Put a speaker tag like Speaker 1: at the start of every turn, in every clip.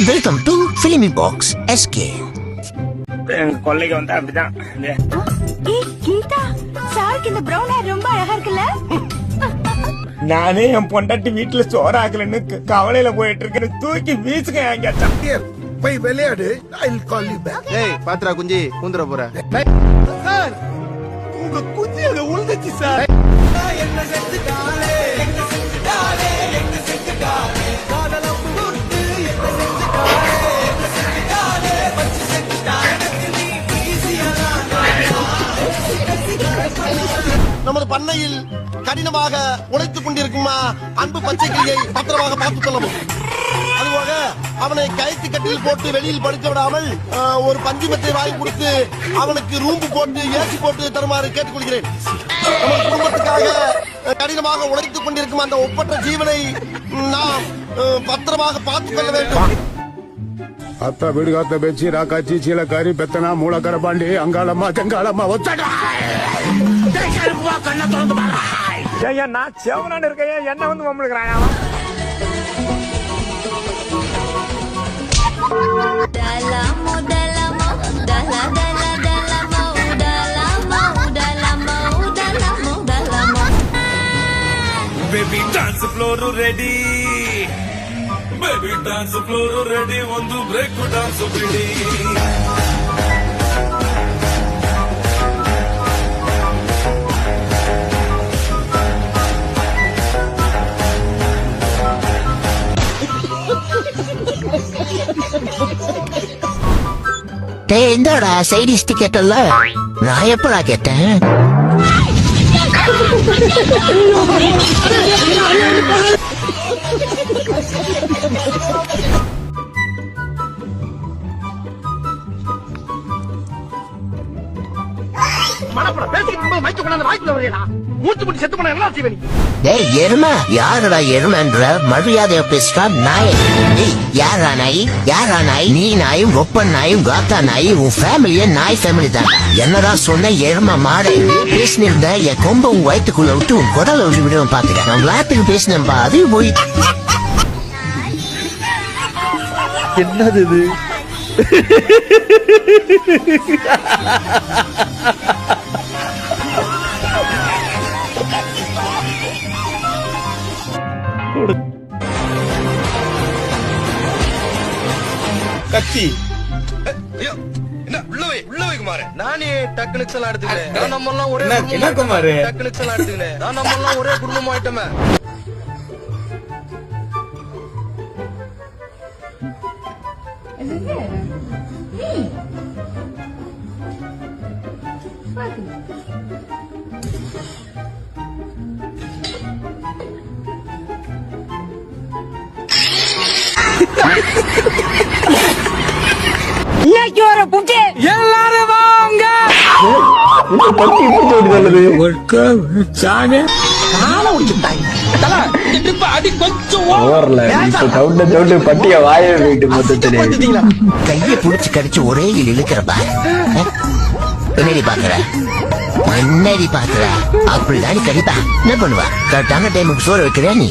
Speaker 1: Welcome to Filmi box SK.
Speaker 2: கொள்ளைக்கு வந்தா அப்படிதான்.
Speaker 3: கீதா சாருக்கு இந்த பிரவுன் ஹேர் ரொம்ப அழகா இருக்குல்ல.
Speaker 2: நானே என் பொண்டாட்டி வீட்டுல சோறாக்கலன்னு கவலையில போயிட்டு இருக்கேன். தூக்கி வீசுங்க எங்க
Speaker 4: போய் விளையாடு. I'll call you back.
Speaker 5: ஏய் பாத்ரா குஞ்சி கூந்தர போற.
Speaker 4: சார் உங்க குஞ்சி அங்க உழுந்துச்சு சார். என்ன செஞ்சுட்டாலே என்ன செஞ்சுட்டாலே என்ன செஞ்சுட்டாலே காதலம் புட்டு என்ன செஞ்சுட்டாலே என்ன செஞ்சுட்டாலே பச்சை செஞ்சுட்டாலே நீ ஈஸியா.
Speaker 5: நமது பண்ணையில் கடினமாக உழைத்துக் கொண்டிருக்குமா அன்பு பச்சை கிளியை பத்திரமாக பார்த்துக் கொள்ளவும். அதுவாக அவனை கயிற்று கட்டில் போட்டு வெளியில் படுக்க விடாமல் ஒரு பஞ்சுமெத்தை வாங்கி கொடுத்து அவனுக்கு ரூம்பு போட்டு ஏசி போட்டு தருமாறு கேட்டுக்கொள்கிறேன். நமது குடும்பத்துக்காக கடினமாக உழைத்துக் கொண்டிருக்கும் அந்த ஒப்பற்ற ஜீவனை நாம் பத்திரமாக பார்த்துக் கொள்ள வேண்டும்.
Speaker 6: அத்த விடுகாத்த பெச்சி ராக்காச்சி சீலக்காரி பெத்தனா மூலக்கர பாண்டி அங்காளம்மா தெங்காளம்மா ஒத்தடா கண்ண திறந்து பாரு.
Speaker 2: நான் செவனான்னு இருக்கேன். என்ன வந்து மம்முழுக்கிறான்.
Speaker 7: Baby dance floor ready, baby dance floor ready, ಒಂದು break dance ಬಿಡಿ.
Speaker 1: என்னடா சைடிஸ் டிக்கெட் இல்ல? நான் எப்படா கேட்டேன்? எருமை யாரடா எருமன்ற மரியாதைய பேசுறா நாய். யாரா நாய்? யாரா நாய்? நீ நாயும் ஒப்பன் நாயும் காத்தா நாய். உன் ஃபேமிலியே நாய் ஃபேமிலி தான். என்னடா சொன்ன எருமை மாடை பேசினிருந்த என் கொம்ப உன் வயிற்றுக்குள்ள விட்டு உன் குடலை விட்டு விடுவேன் பாத்துக்க. நான் விளையாட்டுக்கு பேசினேன்பா. அது போய்
Speaker 5: என்னது இது?
Speaker 4: கத்தி
Speaker 5: நானே டக்குனுக்கு எல்லாம் எடுத்துக்கிறேன். நம்ம எல்லாம் ஒரே
Speaker 2: என்ன குமாரு
Speaker 5: டக்குனுக்கு எல்லாம் எடுத்துக்கிறேன். நம்ம எல்லாம் ஒரே குடும்பம் ஆயிட்டோமே.
Speaker 2: எல்லாரும் வாங்க.
Speaker 1: கையை புடிச்சு கடிச்சு ஒரே இழுக்கிறப்பா. என்னடி பாக்குற? என்னடி பாக்குற? அப்படிதான் கடிப்பா. என்ன பண்ணுவா? கரெக்டான டைமுக்கு சோறு வைக்கிறியா நீ?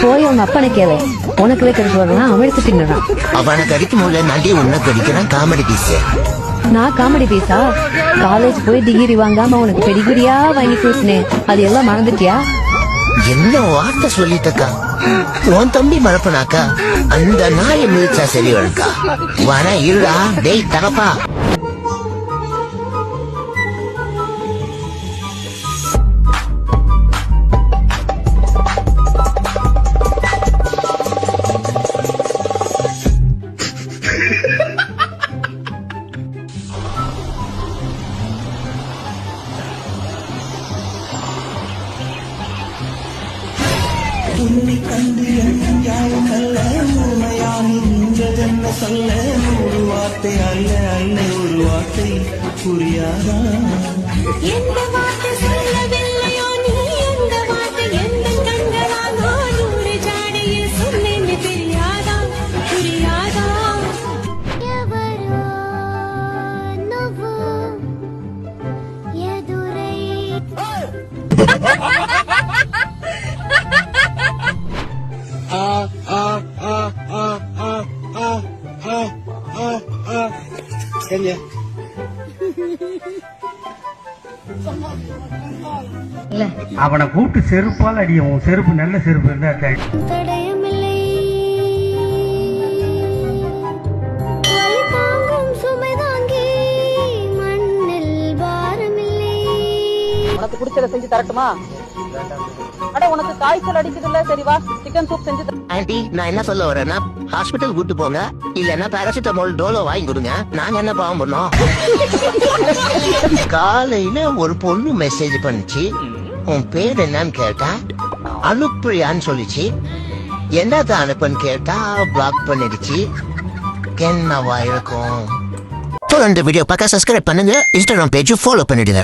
Speaker 3: போய் உங்க அப்பனை கேளு. உனக்கு வைக்கிற சோறுனா அவன் எடுத்து தின்னுறான்.
Speaker 1: அவனை கடிக்கும் போது நண்டி உன்ன கடிக்கிறான். Comedy piece.
Speaker 3: நான் காமெடி பீஸா? காலேஜ் போய் டிகிரி வாங்காம உனக்கு பெடிகிரியா வாங்கி கொடுத்தேன். அது எல்லாம் மறந்துட்டியா?
Speaker 1: என்ன வார்த்தை சொல்லிட்டக்கா? உன் தம்பி மறப்பனாக்கா? அந்த நாயை மிதிச்சா சரி வழக்கா? வர இருடா. டேய் தகப்பா.
Speaker 8: உன்னை கண்டு எண்ணம் யாவும் அல்ல உண்மையானி நின்றதென்ன சொல்ல ஒரு வார்த்தை அல்ல அல்ல ஒரு வார்த்தை புரியாதா?
Speaker 3: எந்த வார்த்தை சொல்லவில்லையோ நீ எந்த வார்த்தை எந்த கண்களால் நான் ஒரு ஜாடையில் சொன்னேன்னு தெரியாதா? புரியாதா? నువ్వు ఎదురై
Speaker 9: அவனை கூப்பிட்டு செருப்பால் அடியும். உன் செருப்பு நல்ல செருப்பு இருந்தா தெரியும்.
Speaker 10: தடயமில்லை வலி தாங்கும் சுமை தாங்கி மண்ணில் பாரமில்லை.
Speaker 3: உனக்கு பிடிச்சத செஞ்சு தரட்டுமா? அட உனக்கு காய்ச்சல் அடிக்குதுல்ல, சரி வா சிக்கன் சூப் செஞ்சு
Speaker 1: ஆண்டி நான் என்ன சொல்ல வரேன்னா ஹாஸ்பிட்டல் கூட்டு போங்க இல்லன்னா பாராசிட்டமால் டோலோ வாங்கி கொடுங்க. நாங்க என்ன பாவம் பண்ணோம்? காலையில ஒரு பொண்ணு மெசேஜ் பண்ணுச்சு. உன் பேர் என்னன்னு கேட்டா அனுப்பியான்னு சொல்லிச்சு. என்னதான் அனுப்புன்னு கேட்டா பிளாக் பண்ணிடுச்சு. என்னவா இருக்கும்? தொடர்ந்து வீடியோ பார்க்க சப்ஸ்கிரைப் பண்ணுங்க. இன்ஸ்டாகிராம் பேஜ் ஃபாலோ பண்ணிடுங்க.